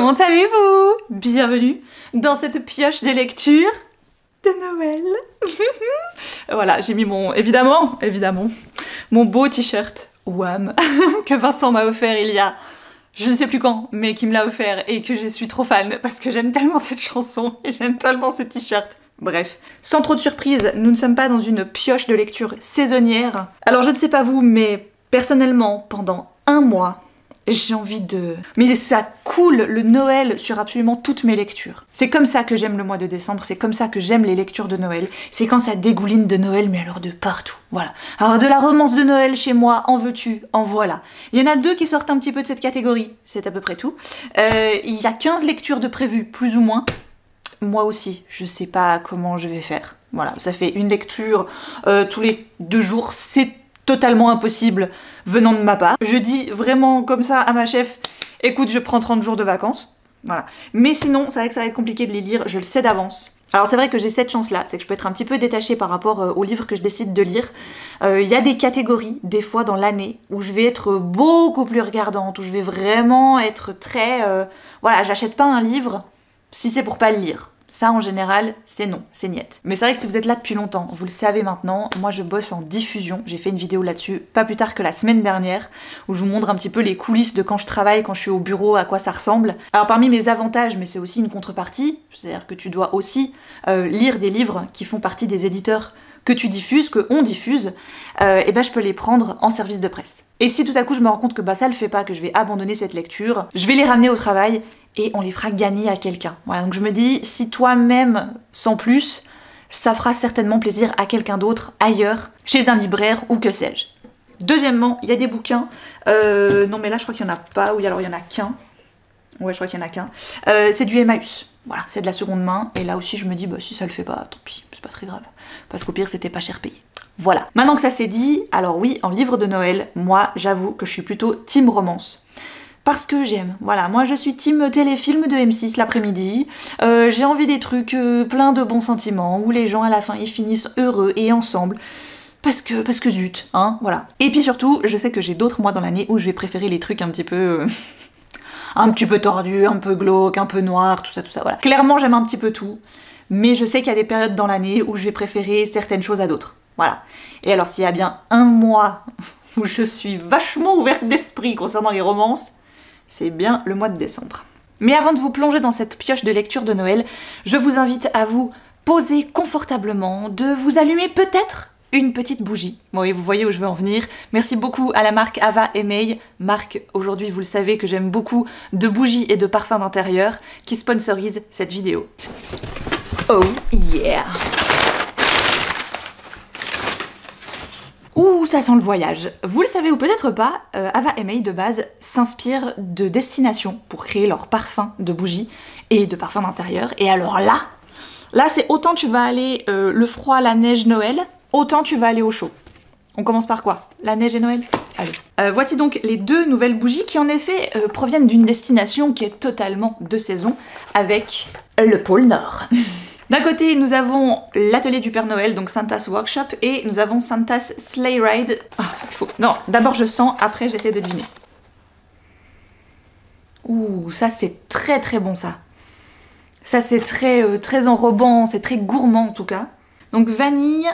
Comment allez-vous? Bienvenue dans cette pioche de lecture de Noël. Voilà, j'ai mis mon, évidemment, mon beau t-shirt Wham que Vincent m'a offert il y a je ne sais plus quand, mais qui me l'a offert et que je suis trop fan parce que j'aime tellement cette chanson et j'aime tellement ce t-shirt. Bref, sans trop de surprise, nous ne sommes pas dans une pioche de lecture saisonnière. Alors je ne sais pas vous, mais personnellement, pendant un mois, j'ai envie de... Mais ça coule le Noël sur absolument toutes mes lectures. C'est comme ça que j'aime le mois de décembre, c'est comme ça que j'aime les lectures de Noël. C'est quand ça dégouline de Noël, mais alors de partout, voilà. Alors de la romance de Noël chez moi, en veux-tu, en voilà. Il y en a 2 qui sortent un petit peu de cette catégorie, c'est à peu près tout. Il y a 15 lectures de prévues, plus ou moins. Moi aussi, je sais pas comment je vais faire. Voilà, ça fait une lecture tous les 2 jours, c'est totalement impossible venant de ma part. Je dis vraiment comme ça à ma chef, écoute, je prends 30 jours de vacances. Voilà. Mais sinon, c'est vrai que ça va être compliqué de les lire, je le sais d'avance. Alors c'est vrai que j'ai cette chance-là, c'est que je peux être un petit peu détachée par rapport aux livres que je décide de lire. Il y a des catégories, des fois dans l'année, où je vais être beaucoup plus regardante, où je vais vraiment être très... Voilà, j'achète pas un livre si c'est pour pas le lire. Ça, en général, c'est non, c'est niet. Mais c'est vrai que si vous êtes là depuis longtemps, vous le savez maintenant, moi je bosse en diffusion, j'ai fait une vidéo là-dessus pas plus tard que la semaine dernière, où je vous montre un petit peu les coulisses de quand je travaille, quand je suis au bureau, à quoi ça ressemble. Alors parmi mes avantages, mais c'est aussi une contrepartie, c'est-à-dire que tu dois aussi lire des livres qui font partie des éditeurs que tu diffuses, que on diffuse, et ben je peux les prendre en service de presse. Et si tout à coup je me rends compte que bah ça le fait pas, que je vais abandonner cette lecture, je vais les ramener au travail et on les fera gagner à quelqu'un. Voilà, donc je me dis, si toi-même, sans plus, ça fera certainement plaisir à quelqu'un d'autre, ailleurs, chez un libraire ou que sais-je. Deuxièmement, il y a des bouquins, non mais là je crois qu'il y en a pas, oui alors il y en a qu'un. Ouais, je crois qu'il y en a qu'un. C'est du Emmaüs. Voilà, c'est de la seconde main. Et là aussi, je me dis, bah si ça le fait pas, tant pis, c'est pas très grave. Parce qu'au pire, c'était pas cher payé. Voilà. Maintenant que ça c'est dit, alors oui, en livre de Noël, moi, j'avoue que je suis plutôt team romance. Parce que j'aime. Voilà, moi je suis team téléfilm de M6 l'après-midi. J'ai envie des trucs pleins de bons sentiments, où les gens à la fin, ils finissent heureux et ensemble. Parce que zut, hein, voilà. Et puis surtout, je sais que j'ai d'autres mois dans l'année où je vais préférer les trucs un petit peu tordu, un peu glauque, un peu noir, tout ça, voilà. Clairement, j'aime un petit peu tout, mais je sais qu'il y a des périodes dans l'année où je vais préférer certaines choses à d'autres. Voilà. Et alors, s'il y a bien un mois où je suis vachement ouverte d'esprit concernant les romances, c'est bien le mois de décembre. Mais avant de vous plonger dans cette pioche de lecture de Noël, je vous invite à vous poser confortablement, de vous allumer peut-être une petite bougie. Oui, vous voyez où je veux en venir. Merci beaucoup à la marque Ava et May. Marque, aujourd'hui, vous le savez que j'aime beaucoup de bougies et de parfums d'intérieur, qui sponsorise cette vidéo. Oh yeah! Ouh, ça sent le voyage. Vous le savez ou peut-être pas, Ava et May de base s'inspirent de destinations pour créer leurs parfums de bougies et de parfums d'intérieur. Et alors là c'est autant tu vas aller le froid, la neige, Noël, autant tu vas aller au chaud. On commence par quoi? La neige et Noël? Allez. Voici donc les 2 nouvelles bougies qui en effet proviennent d'une destination qui est totalement de saison, avec le pôle Nord. D'un côté, nous avons l'atelier du Père Noël, donc Santa's Workshop, et nous avons Santa's Sleigh Ride. Ah, non, d'abord je sens, après j'essaie de deviner. Ouh, ça c'est très très bon ça. Ça c'est très enrobant, c'est très gourmand en tout cas. Donc vanille,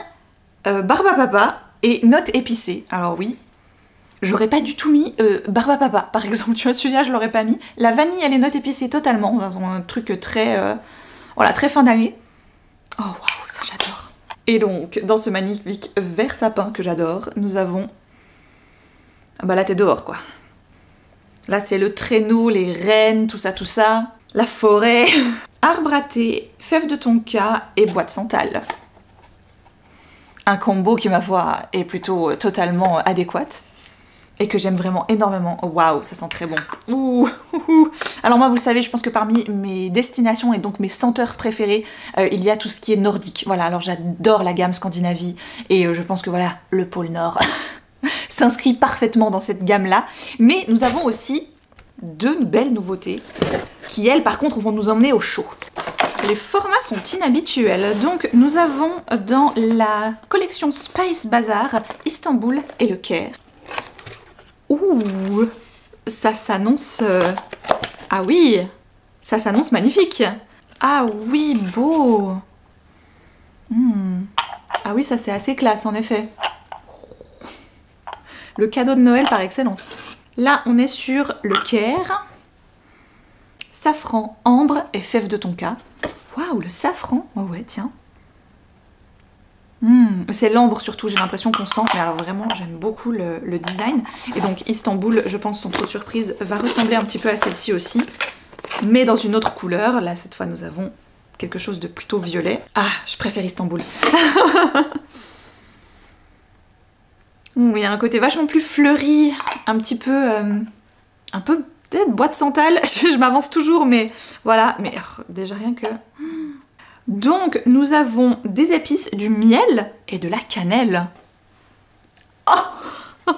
barbe à papa et notes épicées. Alors oui, j'aurais pas du tout mis barbe à papa, par exemple, tu vois, celui-là je l'aurais pas mis. La vanille et les notes épicées totalement, un truc très... voilà, très fin d'année. Oh waouh, ça j'adore. Et donc, dans ce magnifique vert sapin que j'adore, nous avons... Ah bah là t'es dehors quoi. Là c'est le traîneau, les rennes, tout ça. La forêt. Arbre à thé, fève de tonka et bois de santal. Un combo qui ma foi est plutôt totalement adéquat. Et que j'aime vraiment énormément. Waouh, ça sent très bon. Ouh. Alors moi, vous le savez, je pense que parmi mes destinations et donc mes senteurs préférées, il y a tout ce qui est nordique. Voilà, alors j'adore la gamme Scandinavie et je pense que voilà, le pôle Nord s'inscrit parfaitement dans cette gamme-là. Mais nous avons aussi 2 belles nouveautés qui, elles, par contre, vont nous emmener au chaud. Les formats sont inhabituels, donc nous avons dans la collection Spice Bazaar, Istanbul et le Caire. Ouh, ça s'annonce... Ah oui, Ça s'annonce magnifique. Ah oui, beau. Ah oui, ça c'est assez classe en effet. Le cadeau de Noël par excellence. Là, on est sur le Caire. Safran, ambre et fève de tonka. Waouh, le safran. Oh ouais, tiens. C'est l'ambre surtout, j'ai l'impression qu'on sent. Mais alors vraiment, j'aime beaucoup le design. Et donc Istanbul, je pense, sans trop de surprise, va ressembler un petit peu à celle-ci aussi. Mais dans une autre couleur. Là, cette fois, nous avons quelque chose de plutôt violet. Ah, je préfère Istanbul. Il y a un côté vachement plus fleuri, un peu peut-être boîte santal. Je m'avance toujours, mais voilà. Mais déjà rien que... Donc, nous avons des épices, du miel et de la cannelle. Oh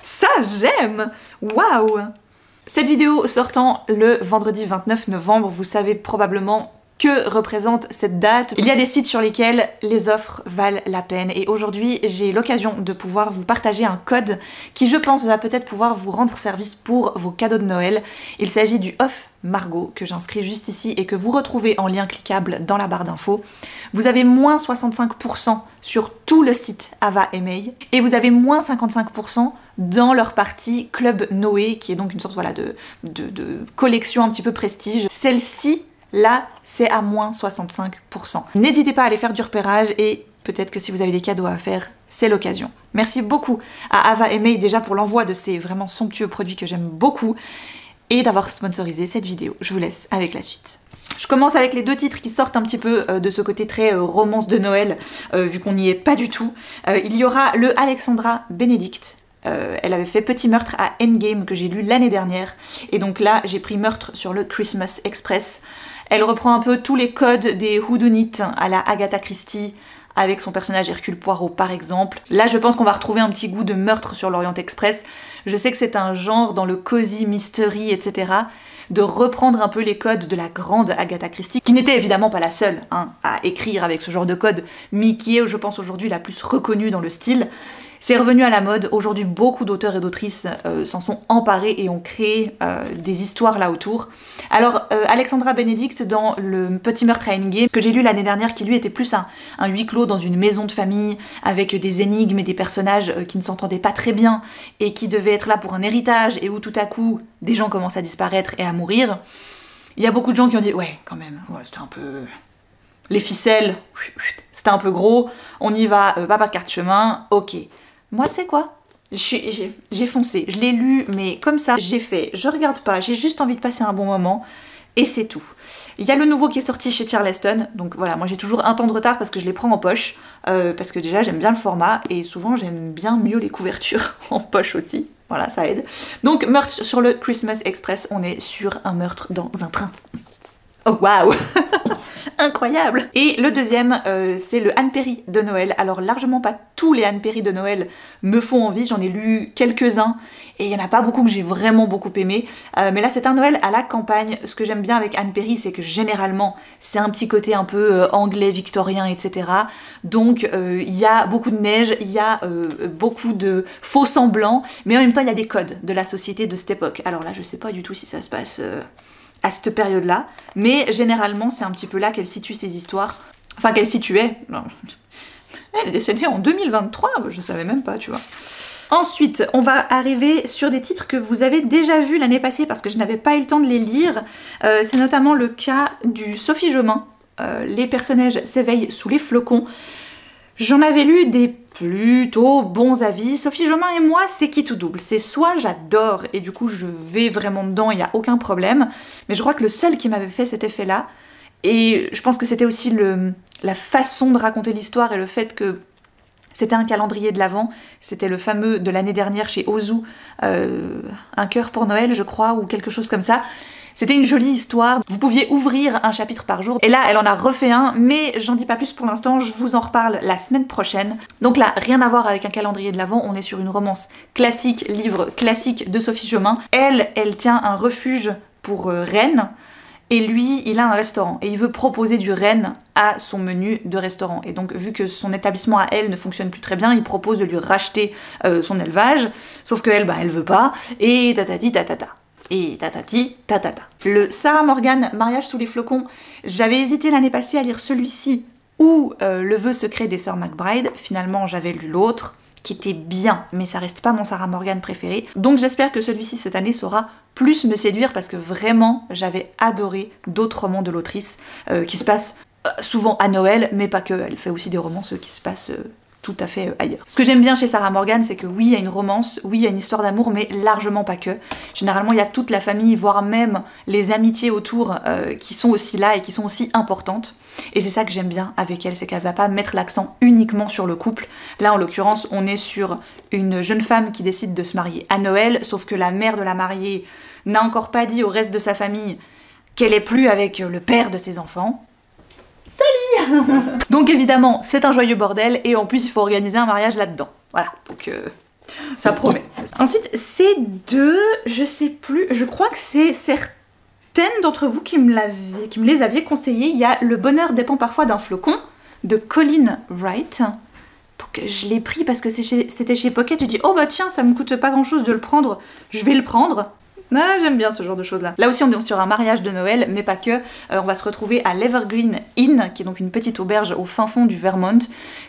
ça, j'aime. Waouh. Cette vidéo sortant le vendredi 29 novembre, vous savez probablement que représente cette date. Il y a des sites sur lesquels les offres valent la peine et aujourd'hui j'ai l'occasion de pouvoir vous partager un code qui je pense va peut-être pouvoir vous rendre service pour vos cadeaux de Noël. Il s'agit du Off Margot que j'inscris juste ici et que vous retrouvez en lien cliquable dans la barre d'infos. Vous avez moins 65% sur tout le site Ava et May et vous avez moins 55% dans leur partie Club Noé qui est donc une sorte voilà, de collection un petit peu prestige. Celle-ci là, c'est à moins 65%. N'hésitez pas à aller faire du repérage et peut-être que si vous avez des cadeaux à faire, c'est l'occasion. Merci beaucoup à Ava et May déjà pour l'envoi de ces vraiment somptueux produits que j'aime beaucoup et d'avoir sponsorisé cette vidéo. Je vous laisse avec la suite. Je commence avec les deux titres qui sortent un petit peu de ce côté très romance de Noël, vu qu'on n'y est pas du tout. Il y aura le Alexandra Benedict. Elle avait fait Petit meurtre à Endgame que j'ai lu l'année dernière et donc là j'ai pris Meurtre sur le Christmas Express. Elle reprend un peu tous les codes des whodunit à la Agatha Christie avec son personnage Hercule Poirot par exemple. Là je pense qu'on va retrouver un petit goût de Meurtre sur l'Orient Express. Je sais que c'est un genre dans le cozy mystery etc. de reprendre un peu les codes de la grande Agatha Christie, qui n'était évidemment pas la seule hein, à écrire avec ce genre de code, mais qui est je pense aujourd'hui la plus reconnue dans le style. C'est revenu à la mode, aujourd'hui beaucoup d'auteurs et d'autrices s'en sont emparés et ont créé des histoires là autour. Alors Alexandra Benedict dans le Petit meurtre à Endgame, que j'ai lu l'année dernière, qui lui était plus un huis clos dans une maison de famille, avec des énigmes et des personnages qui ne s'entendaient pas très bien, et qui devaient être là pour un héritage, et où tout à coup des gens commencent à disparaître et à mourir. Il y a beaucoup de gens qui ont dit ouais quand même, ouais, c'était un peu... Les ficelles, c'était un peu gros, on y va, pas par carte chemin, ok. Moi, tu sais quoi? J'ai foncé, je l'ai lu, mais comme ça, j'ai fait, je regarde pas, j'ai juste envie de passer un bon moment, et c'est tout. Il y a le nouveau qui est sorti chez Charleston, donc voilà, moi j'ai toujours un temps de retard parce que je les prends en poche, parce que déjà j'aime bien le format, et souvent j'aime bien mieux les couvertures en poche aussi, voilà, ça aide. Donc, Meurtre sur le Christmas Express, on est sur un meurtre dans un train. Oh waouh. Incroyable. Et le deuxième, c'est le Anne Perry de Noël. Alors largement pas tous les Anne Perry de Noël me font envie, j'en ai lu quelques-uns, et il y en a pas beaucoup que j'ai vraiment beaucoup aimé. Mais là c'est un Noël à la campagne. Ce que j'aime bien avec Anne Perry, c'est que généralement c'est un petit côté un peu anglais, victorien, etc. Donc il y a beaucoup de neige, il y a beaucoup de faux semblants, mais en même temps il y a des codes de la société de cette époque. Alors là je sais pas du tout si ça se passe... à cette période-là, mais généralement c'est un petit peu là qu'elle situe ses histoires, enfin qu'elle situait. Elle est décédée en 2023, je savais même pas, tu vois. Ensuite, on va arriver sur des titres que vous avez déjà vus l'année passée parce que je n'avais pas eu le temps de les lire. C'est notamment le cas du Sophie Jomain, Les personnages s'éveillent sous les flocons. J'en avais lu des plutôt bons avis. Sophie Jomain et moi, c'est qui tout double. C'est soit j'adore et du coup je vais vraiment dedans, il n'y a aucun problème, mais je crois que le seul qui m'avait fait cet effet-là, et je pense que c'était aussi la façon de raconter l'histoire et le fait que c'était un calendrier de l'Avent, c'était le fameux de l'année dernière chez Ozu, un cœur pour Noël je crois, ou quelque chose comme ça. C'était une jolie histoire, vous pouviez ouvrir un chapitre par jour, et là elle en a refait un, mais j'en dis pas plus pour l'instant, je vous en reparle la semaine prochaine. Donc là, rien à voir avec un calendrier de l'Avent, on est sur une romance classique, livre classique de Sophie Jomain. Elle tient un refuge pour Rennes, et lui, il a un restaurant, et il veut proposer du Rennes à son menu de restaurant. Et donc, vu que son établissement à elle ne fonctionne plus très bien, il propose de lui racheter son élevage, sauf qu'elle, bah, elle veut pas, et tatati tatata. et tatati tatata. Le Sarah Morgan, Mariage sous les flocons, j'avais hésité l'année passée à lire celui-ci ou Le vœu secret des sœurs McBride. Finalement, j'avais lu l'autre, qui était bien, mais ça reste pas mon Sarah Morgan préféré. Donc j'espère que celui-ci cette année saura plus me séduire, parce que vraiment, j'avais adoré d'autres romans de l'autrice qui se passent souvent à Noël, mais pas que. Elle fait aussi des romans qui se passent tout à fait ailleurs. Ce que j'aime bien chez Sarah Morgan, c'est que oui, il y a une romance, oui, il y a une histoire d'amour, mais largement pas que. Généralement, il y a toute la famille, voire même les amitiés autour qui sont aussi là et qui sont aussi importantes. Et c'est ça que j'aime bien avec elle, c'est qu'elle va pas mettre l'accent uniquement sur le couple. Là, en l'occurrence, on est sur une jeune femme qui décide de se marier à Noël, sauf que la mère de la mariée n'a encore pas dit au reste de sa famille qu'elle est plus avec le père de ses enfants. Salut. Donc évidemment, c'est un joyeux bordel, et en plus, il faut organiser un mariage là-dedans. Voilà, donc ça promet. Ensuite, ces deux, je sais plus, je crois que c'est certaines d'entre vous qui me les aviez conseillé. Il y a Le bonheur dépend parfois d'un flocon, de Colleen Wright. Donc je l'ai pris parce que c'était chez Pocket, j'ai dit oh bah tiens, ça me coûte pas grand chose de le prendre, je vais le prendre. Ah, j'aime bien ce genre de choses là. Là aussi on est sur un mariage de Noël, mais pas que. On va se retrouver à l'Evergreen Inn, qui est donc une petite auberge au fin fond du Vermont.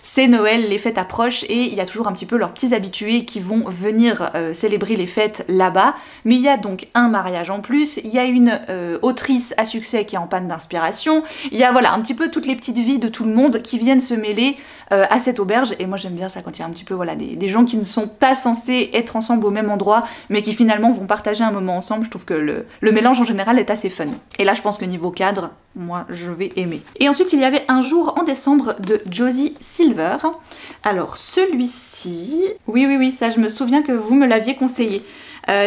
C'est Noël, les fêtes approchent, et il y a toujours un petit peu leurs petits habitués qui vont venir célébrer les fêtes là-bas. Mais il y a donc un mariage en plus, il y a une autrice à succès qui est en panne d'inspiration, il y a voilà un petit peu toutes les petites vies de tout le monde qui viennent se mêler à cette auberge. Et moi j'aime bien ça quand il y a un petit peu voilà, des gens qui ne sont pas censés être ensemble au même endroit, mais qui finalement vont partager un moment ensemble. Je trouve que le mélange en général est assez fun. Et là je pense que niveau cadre, moi je vais aimer. Et ensuite il y avait Un jour en décembre de Josie Silver. Alors celui-ci, oui, ça je me souviens que vous me l'aviez conseillé.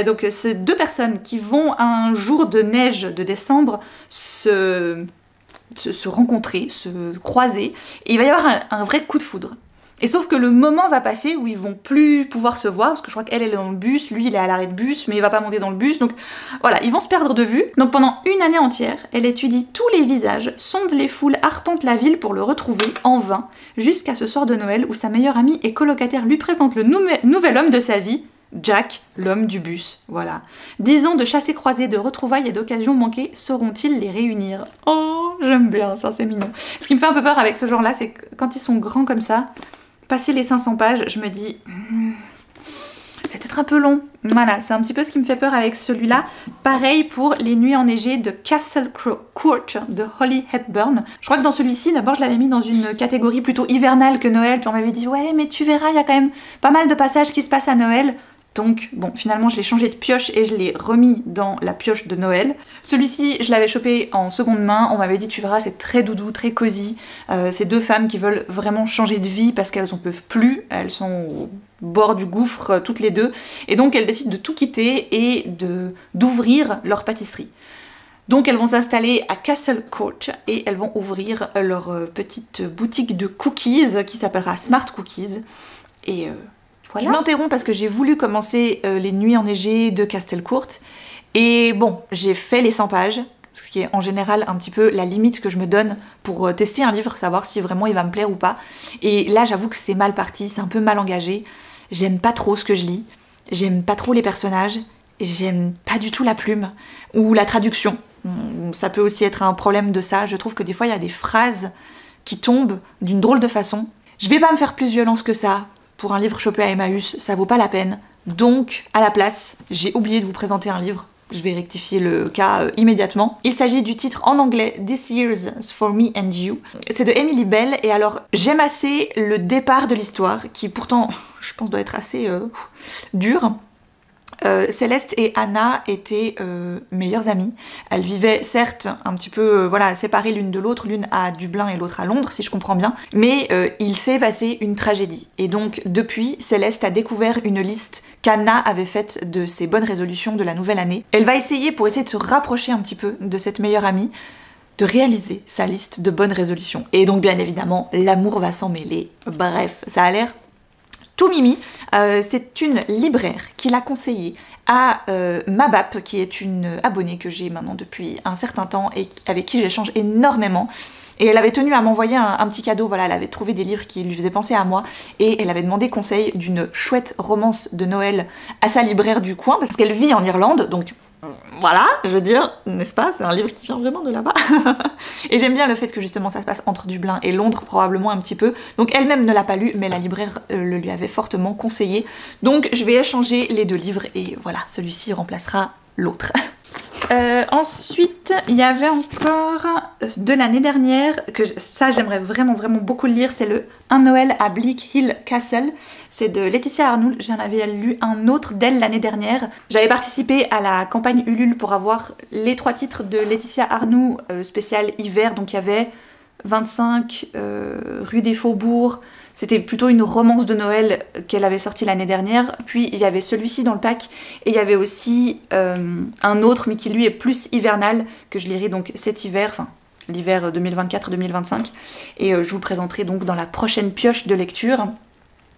Donc c'est deux personnes qui vont un jour de neige de décembre se rencontrer, se croiser, et il va y avoir un vrai coup de foudre. Et sauf que le moment va passer où ils vont plus pouvoir se voir, parce que je crois qu'elle est dans le bus, lui il est à l'arrêt de bus, mais il va pas monter dans le bus, donc voilà, ils vont se perdre de vue. Donc pendant une année entière, elle étudie tous les visages, sonde les foules, arpente la ville pour le retrouver en vain, jusqu'à ce soir de Noël où sa meilleure amie et colocataire lui présente le nouvel homme de sa vie, Jack, l'homme du bus, voilà. 10 ans de chassés-croisés, de retrouvailles et d'occasions manquées, sauront-ils les réunir? Oh, j'aime bien ça, c'est mignon. Ce qui me fait un peu peur avec ce genre-là, c'est que quand ils sont grands comme ça, passer les 500 pages, je me dis... c'est peut-être un peu long. Voilà, c'est un petit peu ce qui me fait peur avec celui-là. Pareil pour Les nuits enneigées de Castle Court de Holly Hepburn. Je crois que dans celui-ci, d'abord je l'avais mis dans une catégorie plutôt hivernale que Noël, puis on m'avait dit ouais mais tu verras, il y a quand même pas mal de passages qui se passent à Noël. Donc bon, finalement je l'ai changé de pioche et je l'ai remis dans la pioche de Noël. Celui-ci, je l'avais chopé en seconde main, on m'avait dit tu verras, c'est très doudou, très cosy. C'est deux femmes qui veulent vraiment changer de vie parce qu'elles en peuvent plus, elles sont au bord du gouffre toutes les deux, et donc elles décident de tout quitter et d'ouvrir leur pâtisserie. Donc elles vont s'installer à Castle Court et elles vont ouvrir leur petite boutique de cookies qui s'appellera Smart Cookies. Et voilà. Je m'interromps parce que j'ai voulu commencer Les nuits enneigées de Castle Court, et bon, j'ai fait les 100 pages, ce qui est en général un petit peu la limite que je me donne pour tester un livre, savoir si vraiment il va me plaire ou pas. Et là j'avoue que c'est mal parti, c'est un peu mal engagé, j'aime pas trop ce que je lis, j'aime pas trop les personnages, j'aime pas du tout la plume, ou la traduction. Ça peut aussi être un problème de ça, je trouve que des fois il y a des phrases qui tombent d'une drôle de façon. Je vais pas me faire plus violence que ça. Pour un livre chopé à Emmaüs, ça vaut pas la peine. Donc, à la place, j'ai oublié de vous présenter un livre. Je vais rectifier le cas immédiatement. Il s'agit du titre en anglais This Year's for Me and You. C'est de Emily Bell, et alors j'aime assez le départ de l'histoire, qui pourtant, je pense, doit être assez dur. Céleste et Anna étaient meilleures amies. Elles vivaient certes un petit peu voilà, séparées l'une de l'autre, l'une à Dublin et l'autre à Londres si je comprends bien, mais il s'est passé une tragédie. Et donc depuis, Céleste a découvert une liste qu'Anna avait faite de ses bonnes résolutions de la nouvelle année. Elle va essayer, pour essayer de se rapprocher un petit peu de cette meilleure amie, de réaliser sa liste de bonnes résolutions. Et donc bien évidemment, l'amour va s'en mêler. Bref, ça a l'air tout mimi. C'est une libraire qui l'a conseillé à Mabap, qui est une abonnée que j'ai maintenant depuis un certain temps et avec qui j'échange énormément. Et elle avait tenu à m'envoyer un petit cadeau, voilà, elle avait trouvé des livres qui lui faisaient penser à moi, et elle avait demandé conseil d'une chouette romance de Noël à sa libraire du coin, parce qu'elle vit en Irlande, donc voilà, je veux dire, n'est-ce pas, c'est un livre qui vient vraiment de là-bas. Et j'aime bien le fait que justement ça se passe entre Dublin et Londres, probablement un petit peu. Donc elle-même ne l'a pas lu, mais la libraire le lui avait fortement conseillé. Donc je vais échanger les deux livres et voilà, celui-ci remplacera l'autre. Ensuite, il y avait encore de l'année dernière, que ça j'aimerais vraiment beaucoup le lire, c'est le Un Noël à Bleak Hill Castle. C'est de Laetitia Arnould, j'en avais lu un autre d'elle l'année dernière. J'avais participé à la campagne Ulule pour avoir les 3 titres de Laetitia Arnould spécial hiver, donc il y avait 25 rue des Faubourgs. C'était plutôt une romance de Noël qu'elle avait sortie l'année dernière. Puis il y avait celui-ci dans le pack. Et il y avait aussi un autre, mais qui lui est plus hivernal, que je lirai donc cet hiver, enfin l'hiver 2024-2025. Et je vous présenterai donc dans la prochaine pioche de lecture.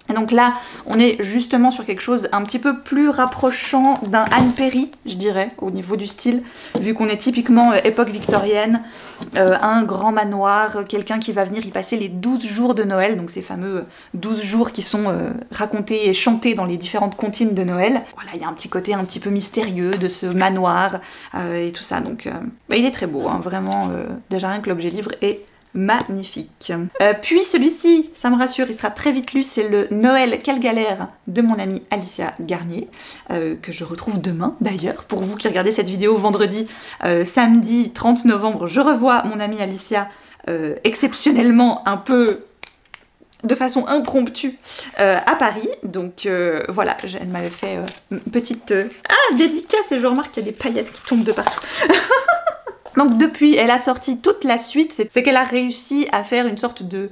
Et donc là, on est justement sur quelque chose un petit peu plus rapprochant d'un Anne Perry, je dirais, au niveau du style, vu qu'on est typiquement époque victorienne, un grand manoir, quelqu'un qui va venir y passer les 12 jours de Noël, donc ces fameux 12 jours qui sont racontés et chantés dans les différentes comptines de Noël. Voilà, il y a un petit côté un petit peu mystérieux de ce manoir et tout ça, donc il est très beau, hein, vraiment, déjà rien que l'objet livre est magnifique. Puis celui-ci, ça me rassure, il sera très vite lu, c'est le Noël, quelle galère de mon amie Alicia Garnier, que je retrouve demain d'ailleurs. Pour vous qui regardez cette vidéo vendredi, samedi 30 novembre, je revois mon amie Alicia exceptionnellement un peu de façon impromptue à Paris, donc voilà, elle m'avait fait une petite dédicace et je remarque qu'il y a des paillettes qui tombent de partout. Donc depuis, elle a sorti toute la suite, c'est qu'elle a réussi à faire une sorte de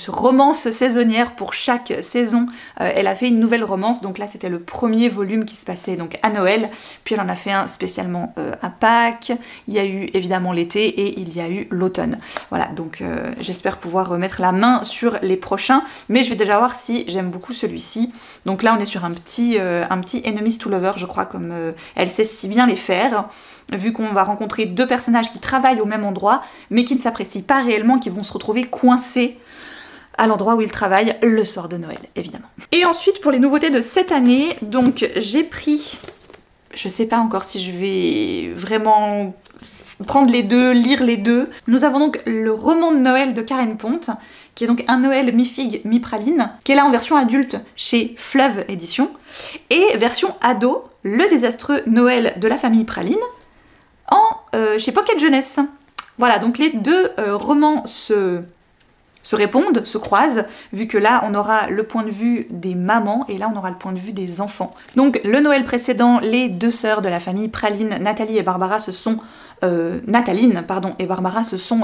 romance saisonnière pour chaque saison. Elle a fait une nouvelle romance, donc là c'était le premier volume qui se passait donc à Noël, puis elle en a fait un spécialement à Pâques, il y a eu évidemment l'été et il y a eu l'automne. Voilà, donc j'espère pouvoir remettre la main sur les prochains, mais je vais déjà voir si j'aime beaucoup celui-ci. Donc là on est sur un petit Enemies to Lovers, je crois, comme elle sait si bien les faire, vu qu'on va rencontrer 2 personnages qui travaillent au même endroit, mais qui ne s'apprécient pas réellement, qui vont se retrouver coincés à l'endroit où ils travaillent le soir de Noël, évidemment. Et ensuite, pour les nouveautés de cette année, donc j'ai pris... Je sais pas encore si je vais vraiment prendre les deux, lire les deux. Nous avons donc le roman de Noël de Karen Ponte, qui est donc un Noël mi-figue, mi-praline, qui est là en version adulte chez Fleuve Édition, et version ado, le désastreux Noël de la famille Praline, chez Pocket Jeunesse. Voilà, donc les deux romans se répondent, se croisent, vu que là on aura le point de vue des mamans et là on aura le point de vue des enfants. Donc le Noël précédent, les 2 sœurs de la famille Praline, Nathalie et Barbara, Nathaline et Barbara se sont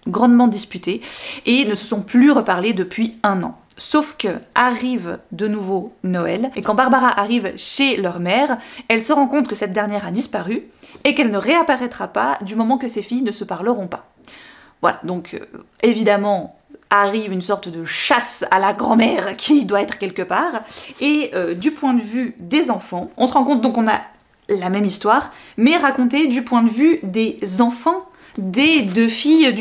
grandement disputées et ne se sont plus reparlées depuis 1 an. Sauf que arrive de nouveau Noël, et quand Barbara arrive chez leur mère, elle se rend compte que cette dernière a disparu, et qu'elle ne réapparaîtra pas du moment que ses filles ne se parleront pas. Voilà, donc évidemment arrive une sorte de chasse à la grand-mère qui doit être quelque part, et du point de vue des enfants, on se rend compte donc qu'on a la même histoire, mais racontée du point de vue des enfants des 2 filles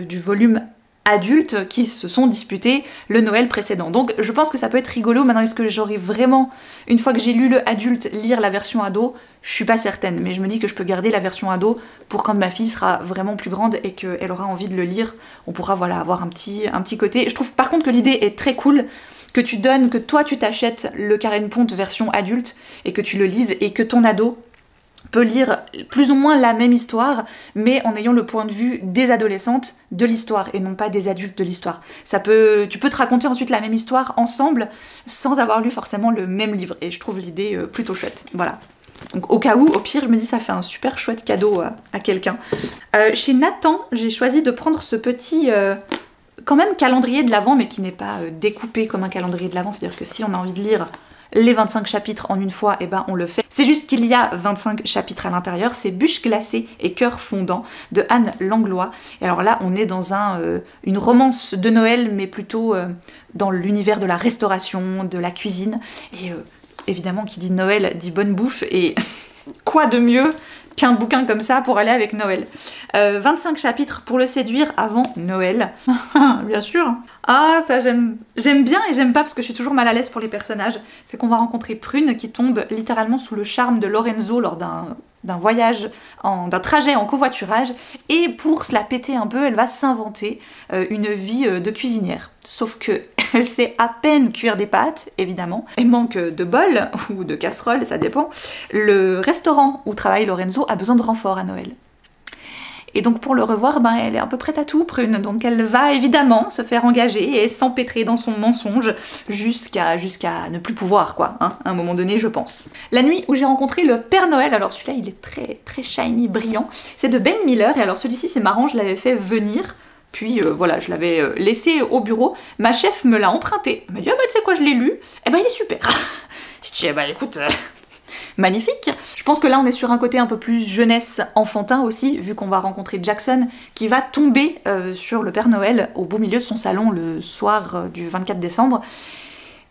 du volume adultes qui se sont disputées le Noël précédent. Donc je pense que ça peut être rigolo. Maintenant, est-ce que j'aurai vraiment, une fois que j'ai lu le adulte, lire la version ado? Je suis pas certaine, mais je me dis que je peux garder la version ado pour quand ma fille sera vraiment plus grande et qu'elle aura envie de le lire. On pourra voilà avoir un petit côté. Je trouve par contre que l'idée est très cool, que toi tu t'achètes le Karen Ponte version adulte et que tu le lises et que ton ado peut lire plus ou moins la même histoire, mais en ayant le point de vue des adolescentes de l'histoire et non pas des adultes de l'histoire. Tu peux te raconter ensuite la même histoire ensemble sans avoir lu forcément le même livre, et je trouve l'idée plutôt chouette. Voilà. Donc au cas où, au pire, je me dis ça fait un super chouette cadeau à quelqu'un. Chez Nathan, j'ai choisi de prendre ce petit quand même calendrier de l'Avent, mais qui n'est pas découpé comme un calendrier de l'Avent, c'est-à-dire que si on a envie de lire les 25 chapitres en une fois, et ben on le fait. C'est juste qu'il y a 25 chapitres à l'intérieur, c'est Bûches glacées et cœurs fondants de Anne Langlois. Et alors là, on est dans une romance de Noël, mais plutôt dans l'univers de la restauration, de la cuisine. Et évidemment, qui dit Noël dit bonne bouffe, et quoi de mieux qu'un bouquin comme ça pour aller avec Noël. 25 chapitres pour le séduire avant Noël. Bien sûr. Ah, ça j'aime bien et j'aime pas parce que je suis toujours mal à l'aise pour les personnages. C'est qu'on va rencontrer Prune qui tombe littéralement sous le charme de Lorenzo lors d'un d'un voyage, d'un trajet en covoiturage, et pour se la péter un peu, elle va s'inventer une vie de cuisinière. Sauf que elle sait à peine cuire des pâtes, évidemment, elle manque de bol, ou de casserole, ça dépend. Le restaurant où travaille Lorenzo a besoin de renfort à Noël. Et donc pour le revoir, ben, elle est un peu prête à tout, Prune, donc elle va évidemment se faire engager et s'empêtrer dans son mensonge jusqu'à ne plus pouvoir, quoi, hein, à un moment donné, je pense. La nuit où j'ai rencontré le Père Noël, alors celui-là il est très shiny, brillant, c'est de Ben Miller, et alors celui-ci c'est marrant, je l'avais fait venir, puis voilà, je l'avais laissé au bureau, ma chef me l'a emprunté, elle m'a dit « Ah bah tu sais quoi, je l'ai lu, eh ben il est super !» Je dis « Eh ben écoute... magnifique. Je pense que là on est sur un côté un peu plus jeunesse enfantin aussi, vu qu'on va rencontrer Jackson qui va tomber sur le Père Noël au beau milieu de son salon le soir du 24 décembre.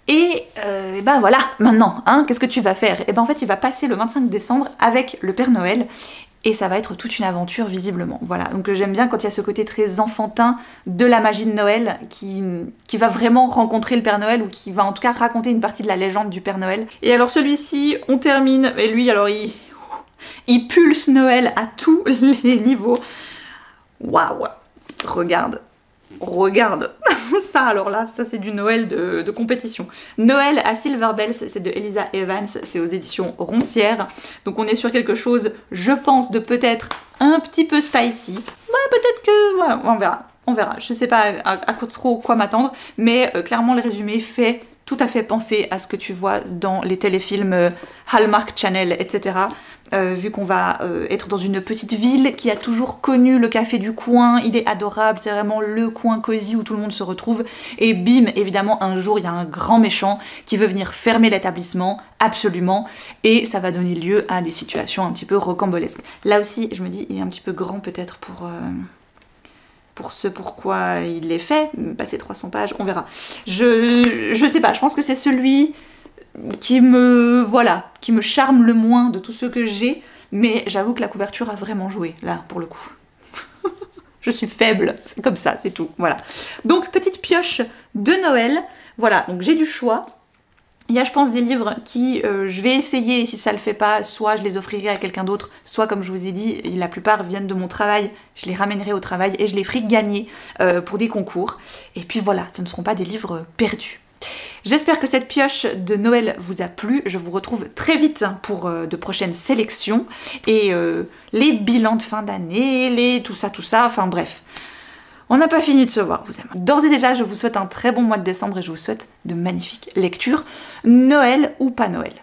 Et ben voilà, maintenant, hein, qu'est-ce que tu vas faire? Et ben en fait il va passer le 25 décembre avec le Père Noël, et ça va être toute une aventure visiblement. Voilà, donc j'aime bien quand il y a ce côté très enfantin de la magie de Noël qui va vraiment rencontrer le Père Noël, ou qui va en tout cas raconter une partie de la légende du Père Noël. Et alors celui-ci, on termine, et lui alors il pulse Noël à tous les niveaux. Waouh, regarde ça, alors là, ça c'est du Noël de compétition. Noël à Silver Bells, c'est de Elisa Evans, c'est aux éditions Roncière. Donc on est sur quelque chose, je pense, de peut-être un petit peu spicy. Ouais, peut-être que... ouais, on verra. Je sais pas à trop quoi m'attendre, mais clairement le résumé fait tout à fait penser à ce que tu vois dans les téléfilms Hallmark Channel, etc. Vu qu'on va être dans une petite ville qui a toujours connu le café du coin, il est adorable, c'est vraiment le coin cosy où tout le monde se retrouve, et bim, évidemment un jour il y a un grand méchant qui veut venir fermer l'établissement, absolument, et ça va donner lieu à des situations un petit peu rocambolesques. Là aussi, je me dis, il est un petit peu grand peut-être pour ce pourquoi il est fait, passer 300 pages, on verra. Je sais pas, je pense que c'est celui qui me charme le moins de tous ceux que j'ai, mais j'avoue que la couverture a vraiment joué, là, pour le coup. Je suis faible, c'est comme ça, c'est tout, voilà. Donc, petite pioche de Noël, voilà, donc j'ai du choix. Il y a, je pense, des livres qui, je vais essayer, si ça le fait pas, soit je les offrirai à quelqu'un d'autre, soit, comme je vous ai dit, la plupart viennent de mon travail, je les ramènerai au travail et je les ferai gagner pour des concours. Et puis voilà, ce ne seront pas des livres perdus. J'espère que cette pioche de Noël vous a plu, je vous retrouve très vite pour de prochaines sélections, et les bilans de fin d'année, tout ça, enfin bref. On n'a pas fini de se voir, vous aimez. D'ores et déjà, je vous souhaite un très bon mois de décembre et je vous souhaite de magnifiques lectures, Noël ou pas Noël.